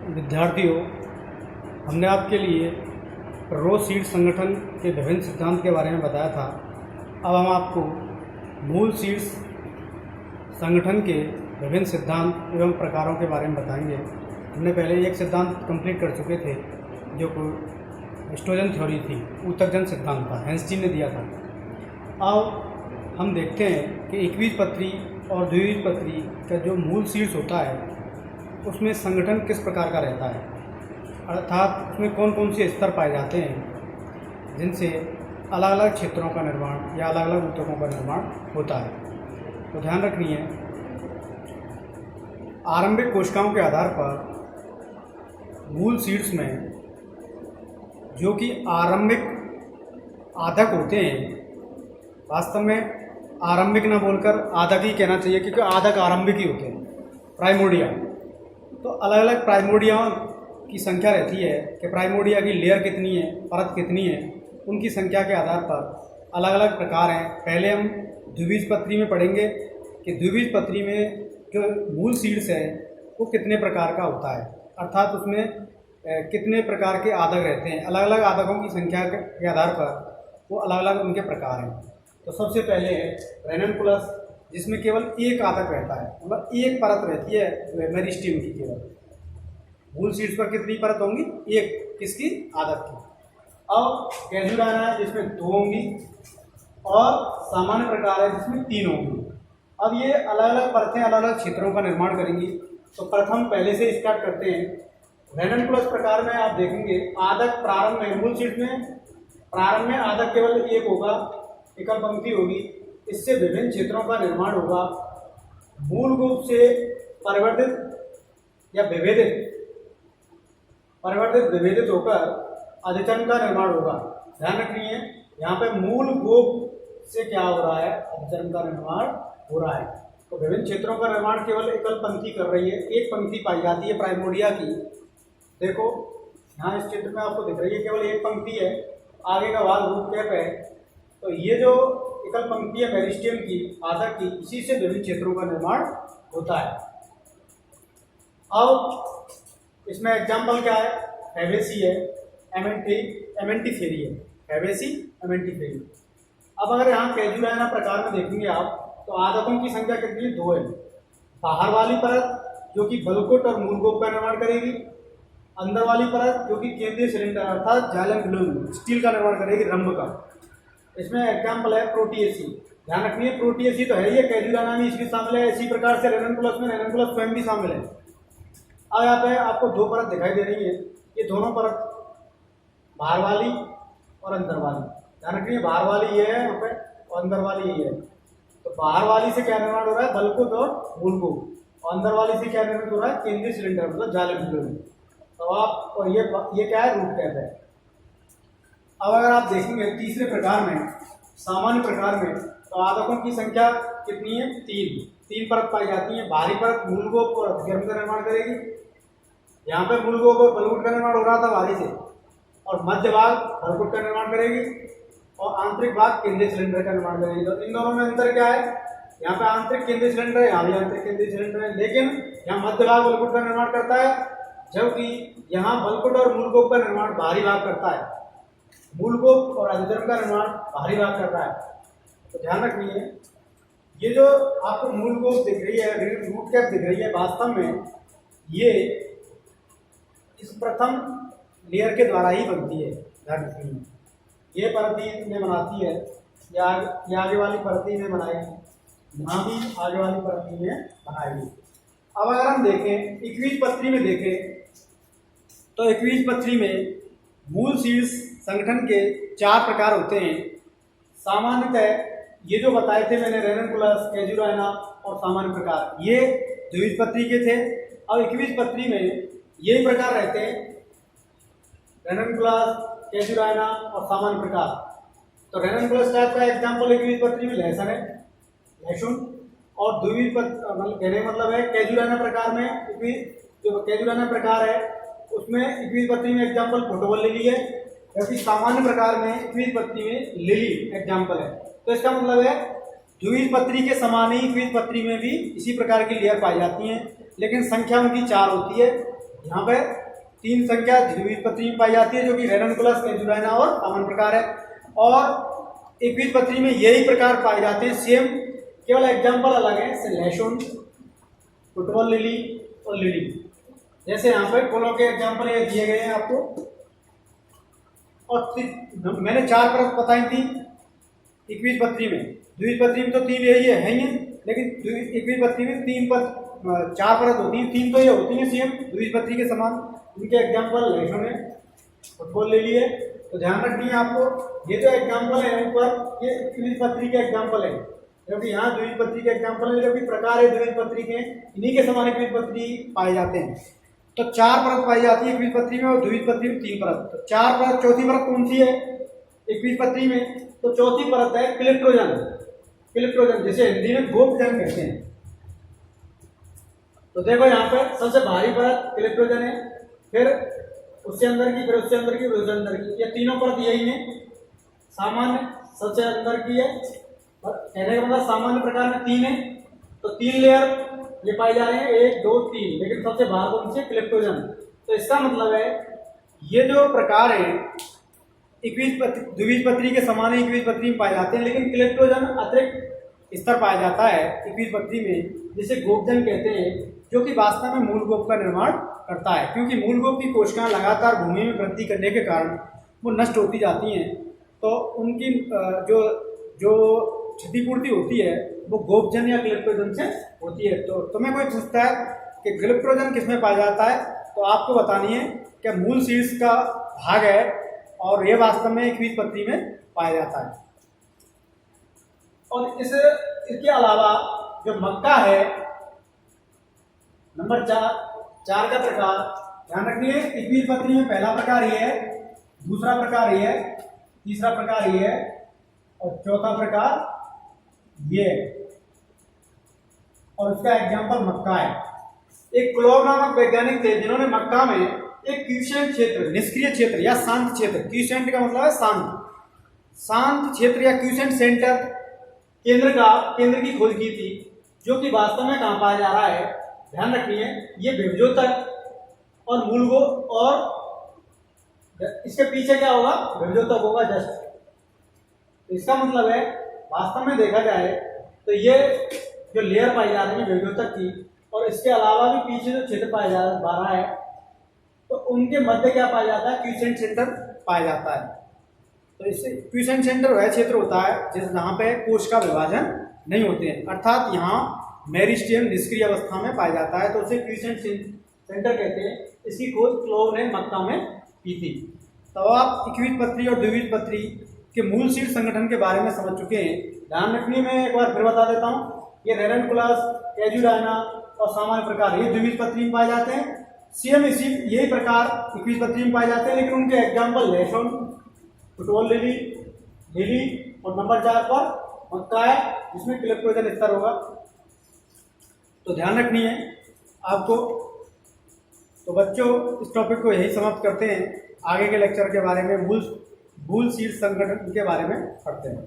विद्यार्थियों, हमने आपके लिए रो सीड संगठन के विभिन्न सिद्धांत के बारे में बताया था। अब हम आपको मूल सीड्स संगठन के विभिन्न सिद्धांत एवं प्रकारों के बारे में बताएंगे। हमने पहले एक सिद्धांत कंप्लीट कर चुके थे जो स्टोजन थ्योरी थी, ऊतकजन सिद्धांत था, हेंसजी ने दिया था। अब हम देखते हैं कि एकबीजपत्री और द्विबीजपत्री का जो मूल सीड्स होता है उसमें संगठन किस प्रकार का रहता है, अर्थात उसमें कौन कौन से स्तर पाए जाते हैं जिनसे अलग अलग क्षेत्रों का निर्माण या अलग अलग ऊतकों का निर्माण होता है। तो ध्यान रखनी है, आरंभिक कोशिकाओं के आधार पर मूल सीड्स में जो कि आरंभिक आधक होते हैं, वास्तव में आरंभिक ना बोलकर आधक ही कहना चाहिए क्योंकि आधक आरंभिक ही होते हैं, प्राइमोर्डिया। तो अलग अलग प्राइमोर्डिया की संख्या रहती है कि प्राइमोर्डिया की लेयर कितनी है, परत कितनी है, उनकी संख्या के आधार पर अलग अलग प्रकार हैं। पहले हम द्विबीजपत्री में पढ़ेंगे कि द्विबीजपत्री में जो मूल सीड्स है वो कितने प्रकार का होता है, अर्थात उसमें कितने प्रकार के आधक रहते हैं। अलग अलग आधकों की संख्या के आधार पर वो अलग अलग उनके प्रकार हैं। तो सबसे पहले है रेननकुलस, जिसमें केवल एक आधक रहता है, मतलब एक परत रहती है मेरिस्टेम की। केवल मूल सीड्स पर कितनी परत होंगी? एक, किसकी? आधक की। अब कैजुराना है जिसमें 2 होंगी और सामान्य प्रकार है जिसमें 3 होंगी। अब ये अलग अलग परतें अलग अलग क्षेत्रों का निर्माण करेंगी। तो प्रथम पहले से स्टार्ट करते हैं। रेननकुलस प्रकार में आप देखेंगे आधक प्रारंभ में, मूल सीड्स में प्रारंभ में आधक केवल एक होगा, एकल पंक्ति होगी। इससे विभिन्न क्षेत्रों का निर्माण होगा। मूल रूप से परिवर्तित या विभेदित होकर अधिचरण का निर्माण होगा। ध्यान रखिए, यहाँ पे मूल गोप से क्या हो रहा है? अधिचरण का निर्माण हो रहा है। तो विभिन्न क्षेत्रों का निर्माण केवल एकल पंक्ति कर रही है, एक पंक्ति पाई जाती है प्राइमोर्डिया की। देखो यहाँ इस चित्र में आपको दिख रही है, केवल एक पंक्ति है, आगे का भाग रूट कैप है। तो ये जो एकल पंक्ति है मेरिस्टेम की, आधक की, इसी से विभिन्न क्षेत्रों का निर्माण होता है। अब इसमें एग्जाम्पल क्या है? फैबेसी है, एमेंटिफेरी है, फैबेसी, एमेंटिफेरी। अब अगर यहाँ कैजुराना प्रकार में देखेंगे आप तो आधकों की संख्या कितनी है? 2 है। बाहर वाली परत जो कि बल्कुट और मूलगोप का निर्माण करेगी, अंदर वाली परत जो कि केंद्रीय सिलेंडर अर्थात जाइलम फिलम स्टील का निर्माण करेगी, रंभ का। इसमें एग्जाम्पल है प्रोटीएसी। ध्यान रखिए, प्रोटीएसी तो है, ये कैजुराना में इसमें शामिल है। इसी प्रकार से रेननकुलस में रेननकुलस स्वयं भी शामिल है। अब यहाँ पे आपको 2 परत दिखाई दे रही है, ये दोनों परत बाहर वाली और अंदर वाली। ध्यान रखिए, बाहर वाली ये है यहाँ पे और अंदर वाली ये है। तो बाहर वाली से क्या निर्माण हो रहा है? बल्कुट और मूलगोप। और अंदर वाली से क्या निर्माण हो रहा है? केंद्रीय सिलेंडर, मतलब जाइलम फिलम। तो आप, और ये क्या है? रूट कैप है। अब अगर आप देखेंगे तीसरे प्रकार में, सामान्य प्रकार में, तो आधकों की संख्या कितनी है? 3 परत पाई जाती है। बाहरी परत मूलगोप और अधिगर्भ का निर्माण करेगी। यहाँ पे मूलगोप और बल्कुट का निर्माण हो रहा था बाहरी से, और मध्य भाग बल्कुट का निर्माण करेगी और आंतरिक भाग केंद्रीय सिलेंडर का निर्माण करेगी। तो इन दोनों में अंतर क्या है? यहाँ पे आंतरिक केंद्रीय सिलेंडर है, यहाँ भी आंतरिक केंद्रीय सिलेंडर है, लेकिन यहाँ मध्य भाग बल्कुट का निर्माण करता है, जबकि यहाँ बल्कुट और मूलगोप का निर्माण बाहरी भाग करता है। मूलगोप और अधिचरण का निर्माण बाहरी भाग करता है। तो ध्यान रखिए, ये जो आपको मूलगोप दिख रही है, रूट कैप दिख रही है, वास्तव में ये इस प्रथम लेयर के द्वारा ही बनती है। ध्यान रखिए, ये परत में बनाती है, या आगे वाली परत में बनाएगी, यहाँ भी आगे वाली परत में बनाएगी। अब अगर हम देखें एकबीजपत्री में देखें तो एकबीजपत्री में मूल सीड्स संगठन के 4 प्रकार होते हैं। सामान्यतः ये जो बताए थे मैंने, रेननकुलस, कैजुराना और सामान्य प्रकार, ये द्विबीजपत्री के थे। अब एकबीजपत्री में यही प्रकार रहते हैं, रेननकुलस, कैजुराना और सामान्य प्रकार। तो रेननकुलस टाइप का एग्जाम्पल एकबीजपत्री में लहसुन है, लहसुन। और द्विबीजपत्री मतलब है कैजुराना प्रकार में, जो कैजुराना प्रकार है उसमें एकबीजपत्री में एग्जाम्पल फुटबॉल लिली है, जबकि सामान्य प्रकार में एकबीजपत्री में लिली एग्जाम्पल है। तो इसका मतलब है द्विबीजपत्री के समान ही एकबीजपत्री में भी इसी प्रकार की लेयर पाई जाती हैं, लेकिन संख्या उनकी 4 होती है। यहाँ पे 3 संख्या द्विबीजपत्री में पाई जाती है, जो कि रेननकुलस, कैजुलाइना और कॉमन प्रकार है। और एकबीजपत्री में यही प्रकार पाए जाते हैं सेम, केवल एग्जाम्पल अलग है, जैसे लहसुन, फुटबॉल लिली और लिली। जैसे यहाँ पे फूलों के एग्जाम्पल ये दिए गए हैं आपको। और मैंने 4 परत बताई थी एकबीजपत्री में। द्विबीजपत्री में तो 3 यही है ही है, लेकिन एकबीजपत्री में 4 परत होती है, 3 तो ये होती है सेम द्विबीजपत्री के समान। इनके एग्जाम्पल लहसुन है, फुटबॉल ले लिए, तो ध्यान रखनी है आपको। ये जो एग्जाम्पल है ऊपर, ये एकबीजपत्री के एग्जाम्पल है, क्योंकि यहाँ द्विबीजपत्री के एग्जाम्पल है, जो कि प्रकार है द्विबीजपत्री के, इन्हीं के समान एकबीजपत्री पाए जाते हैं। तो 4 परत पाई जाती है एकबीजपत्री में और द्विबीजपत्री में 3 परत। तो 4 परत, चौथी परत कौन सी है एकबीजपत्री में? तो चौथी परत है क्लेप्टोजन। क्लेप्टोजन जिसे हिंदी में गोपजन कहते हैं। तो देखो यहाँ पे सबसे भारी परत क्लेप्टोजन है, फिर उससे अंदर की, फिर उससे अंदर की, फिर उससे अंदर की, ये तीनों परत यही है। सामान्य सबसे अंदर की है, और कहने का मतलब सामान्य प्रकार में 3 है, तो 3 लेयर ये पाए जा रहे हैं, 1 2 3, लेकिन सबसे बाहर कौन से? क्लेप्टोजन। तो इसका मतलब है ये जो प्रकार है द्विबीजपत्री के समान एकबीजपत्री में पाए जाते हैं, लेकिन क्लेप्टोजन अतिरिक्त स्तर पाया जाता है एकबीजपत्री में, जिसे गोपजन कहते हैं, जो कि वास्तव में मूल गोप का निर्माण करता है। क्योंकि मूल गोप की कोशिकाएं लगातार भूमि में वृद्धि करने के कारण वो नष्ट होती जाती हैं, तो उनकी जो क्षतिपूर्ति होती है वो गोपजन या क्लेप्टोजन से होती है। तो तुम्हें कोई पूछता है कि क्लेप्टोजन किसमें पाया जाता है, तो आपको बतानी है कि मूल शीर्ष का भाग है, और ये वास्तव में एकबीजपत्री में पाया जाता है। और इसके अलावा जो मक्का है, नंबर 4 का प्रकार ध्यान रखिए। एकबीजपत्री में पहला प्रकार ये है, दूसरा प्रकार ये है, तीसरा प्रकार ये है, और चौथा प्रकार ये है। और इसका एग्जाम्पल मक्का है। एक क्लोव नामक वैज्ञानिक थे, जिन्होंने मक्का में एक क्यूसेंट क्षेत्र, निष्क्रिय क्षेत्र या शांत क्षेत्र, क्यूसेंट का मतलब है शांत क्षेत्र या क्यूसेंट सेंटर केंद्र की खोज की थी, जो कि वास्तव में कहां पाया जा रहा है? ध्यान रखिए, ये विभजोतक और मूलगो, और इसके पीछे क्या होगा? विभजोतक होगा जस्ट। तो इसका मतलब है वास्तव में देखा जाए तो ये जो लेयर पाई जा रही है विभजोतक की, और इसके अलावा भी पीछे जो क्षेत्र पाया जा रहा है, तो उनके मध्य क्या पाया जाता है? क्यूसेंट सेंटर पाया जाता है। तो इससे क्यूसेंट सेंटर वह क्षेत्र होता है जहां पे कोश का विभाजन नहीं होते हैं, अर्थात यहाँ मेरिस्टेम निष्क्रिय अवस्था में पाया जाता है, तो उसे क्यूसेंट सेंटर कहते हैं। इसकी खोज क्लोव ने मक्का में की थी। तो आप एकबीजपत्री और द्विबीजपत्री के मूल शीर्ष संगठन के बारे में समझ चुके हैं। ध्यान रखने में एक बार फिर बता देता हूँ, ये रेननकुलस, कैजुलाइना और सामान्य प्रकार ये द्विबीजपत्री में पाए जाते हैं। सेम यही प्रकार एकबीजपत्री में पाए जाते हैं, लेकिन उनके एग्जाम्पल लहसुन, फुटबॉल लिली और नंबर 4 पर मक्का है, जिसमें क्लेप्टोजन स्तर होगा। तो ध्यान रखनी है आपको। तो बच्चों, इस टॉपिक को यही समाप्त करते हैं। आगे के लेक्चर के बारे में मूल शीर्ष संगठन के बारे में पढ़ते हैं।